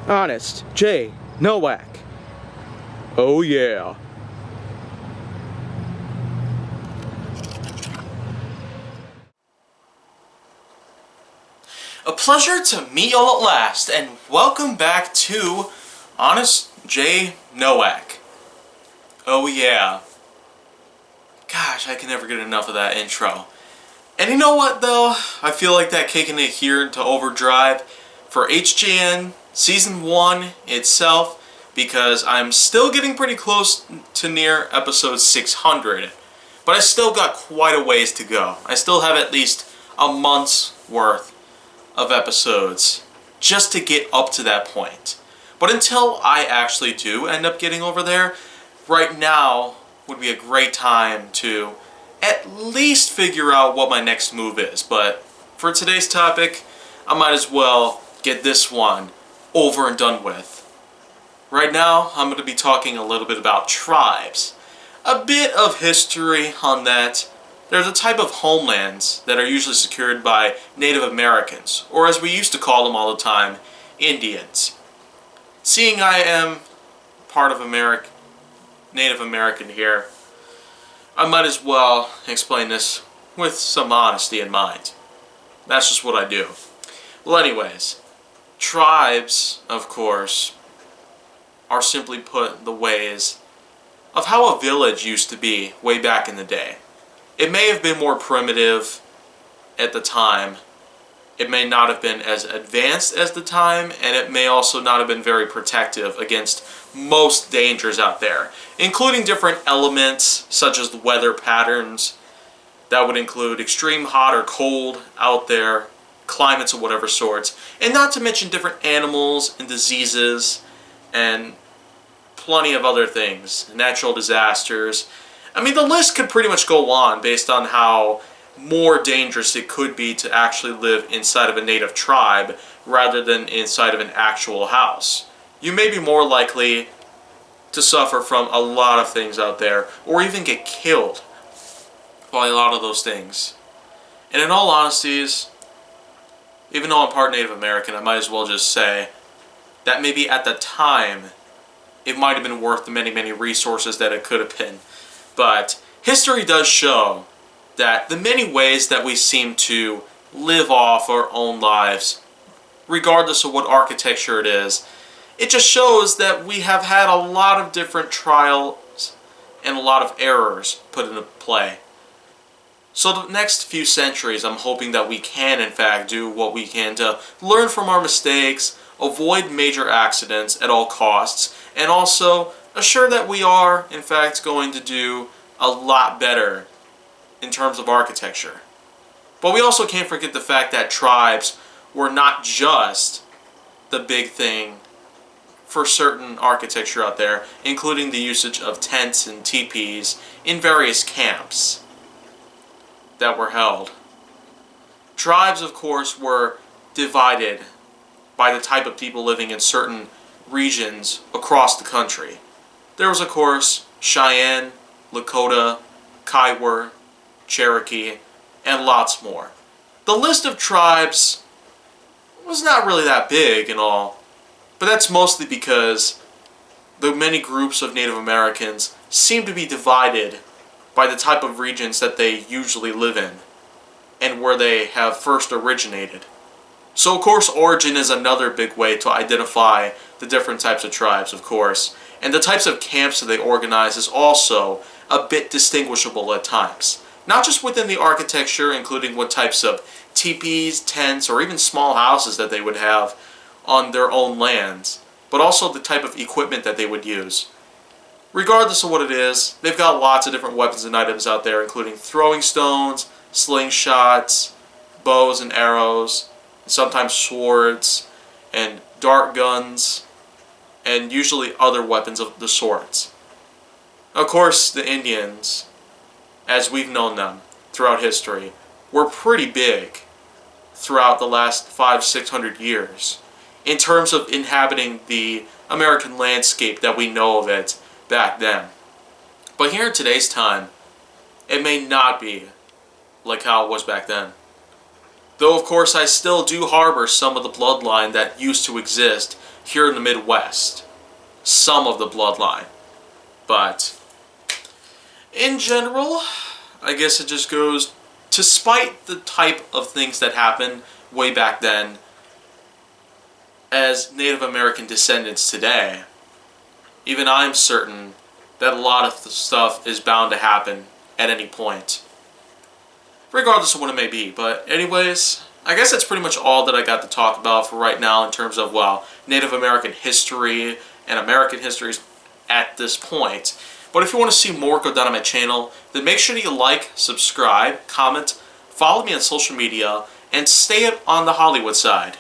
Honest J. Nowak. Oh yeah. A pleasure to meet y'all at last, and welcome back to Honest J. Nowak. Oh yeah. Gosh, I can never get enough of that intro. And you know what though? I feel like that kicking it here into overdrive for HJN Season 1 itself, because I'm still getting pretty close to near episode 600. But I still got quite a ways to go. I still have at least a month's worth of episodes just to get up to that point. But until I actually do end up getting over there, right now would be a great time to at least figure out what my next move is. But for today's topic, I might as well get this one over and done with. Right now, I'm going to be talking a little bit about tribes. A bit of history on that. There's a type of homelands that are usually secured by Native Americans, or as we used to call them all the time, Indians. Seeing I am part of Native American here, I might as well explain this with some honesty in mind. That's just what I do. Well, anyways, tribes, of course, are simply put the ways of how a village used to be way back in the day. It may have been more primitive at the time. It may not have been as advanced as the time, and it may also not have been very protective against most dangers out there, including different elements such as the weather patterns. That would include extreme hot or cold out there, climates of whatever sorts, and not to mention different animals and diseases and plenty of other things, natural disasters. I mean, the list could pretty much go on based on how more dangerous it could be to actually live inside of a native tribe rather than inside of an actual house. You may be more likely to suffer from a lot of things out there, or even get killed by a lot of those things. And in all honesties, even though I'm part Native American, I might as well just say that maybe at the time it might have been worth the many resources that it could have been. But history does show that the many ways that we seem to live off our own lives, regardless of what architecture it is, it just shows that we have had a lot of different trials and a lot of errors put into play. So the next few centuries, I'm hoping that we can in fact do what we can to learn from our mistakes, avoid major accidents at all costs, and also assure that we are in fact going to do a lot better in terms of architecture. But we also can't forget the fact that tribes were not just the big thing for certain architecture out there, including the usage of tents and teepees in various camps that were held. Tribes, of course, were divided by the type of people living in certain regions across the country. There was, of course, Cheyenne, Lakota, Kiowa, Cherokee, and lots more. The list of tribes was not really that big and all, but that's mostly because the many groups of Native Americans seem to be divided by the type of regions that they usually live in and where they have first originated. So of course origin is another big way to identify the different types of tribes, of course, and the types of camps that they organize is also a bit distinguishable at times. Not just within the architecture, including what types of teepees, tents, or even small houses that they would have on their own lands, but also the type of equipment that they would use. Regardless of what it is, they've got lots of different weapons and items out there, including throwing stones, slingshots, bows and arrows, sometimes swords, and dart guns, and usually other weapons of the sorts. Of course, the Indians, as we've known them throughout history, were pretty big throughout the last 500-600 years in terms of inhabiting the American landscape that we know of it back then. But here in today's time, it may not be like how it was back then. Though of course I still do harbor some of the bloodline that used to exist here in the Midwest. Some of the bloodline. But in general, I guess it just goes, despite the type of things that happened way back then, as Native American descendants today, even I'm certain that a lot of the stuff is bound to happen at any point, regardless of what it may be. But anyways, I guess that's pretty much all that I got to talk about for right now in terms of, well, Native American history and American histories at this point. But if you want to see more go down on my channel, then make sure that you like, subscribe, comment, follow me on social media, and stay on the Hollywood side.